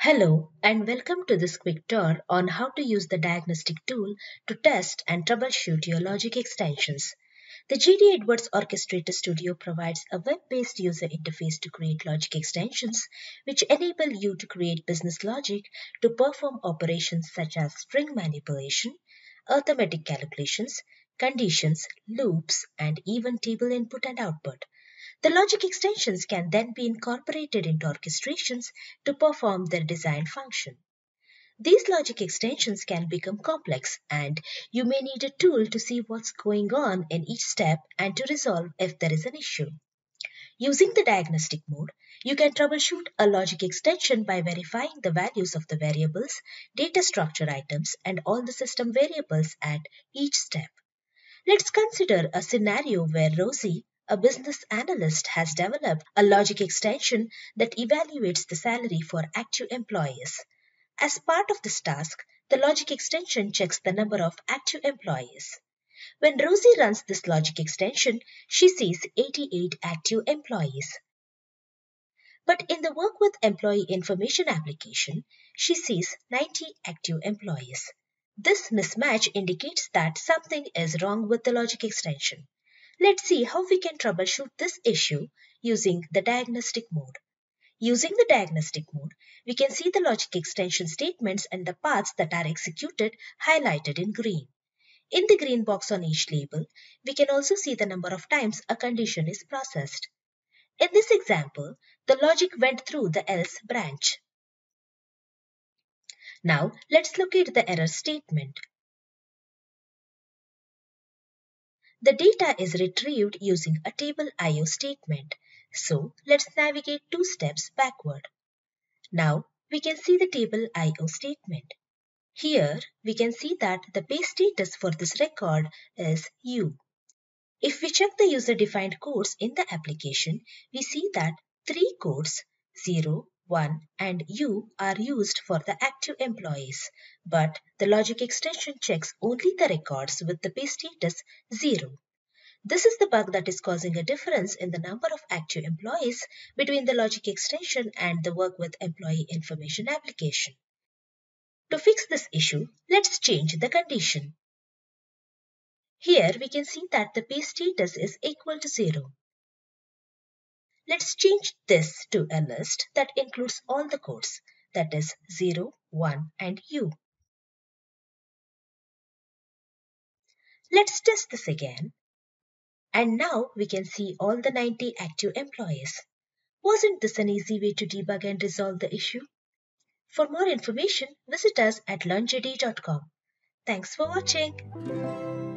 Hello and welcome to this quick tour on how to use the Diagnostic tool to test and troubleshoot your logic extensions. The GD Edwards Orchestrator Studio provides a web-based user interface to create logic extensions which enable you to create business logic to perform operations such as string manipulation, arithmetic calculations, conditions, loops, and even table input and output. The logic extensions can then be incorporated into orchestrations to perform their desired function. These logic extensions can become complex and you may need a tool to see what's going on in each step and to resolve if there is an issue. Using the diagnostic mode, you can troubleshoot a logic extension by verifying the values of the variables, data structure items, and all the system variables at each step. Let's consider a scenario where Rosie, a business analyst, has developed a logic extension that evaluates the salary for active employees. As part of this task, the logic extension checks the number of active employees. When Rosie runs this logic extension, she sees 88 active employees. But in the Work with Employee Information application, she sees 90 active employees. This mismatch indicates that something is wrong with the logic extension. Let's see how we can troubleshoot this issue using the diagnostic mode. Using the diagnostic mode, we can see the logic extension statements and the paths that are executed highlighted in green. In the green box on each label, we can also see the number of times a condition is processed. In this example, the logic went through the else branch. Now, let's locate the error statement. The data is retrieved using a table IO statement. So, let's navigate 2 steps backward. Now, we can see the table IO statement. Here, we can see that the base status for this record is U. If we check the user-defined codes in the application, we see that 3 codes 0, 1 and U are used for the active employees, but the logic extension checks only the records with the base status 0. This is the bug that is causing a difference in the number of active employees between the logic extension and the Work with Employee Information application. To fix this issue, let's change the condition. Here we can see that the base status is equal to 0. Let's change this to a list that includes all the codes, that is 0, 1 and U. Let's test this again. And now we can see all the 90 active employees. Wasn't this an easy way to debug and resolve the issue? For more information, visit us at learnjd.com. Thanks for watching.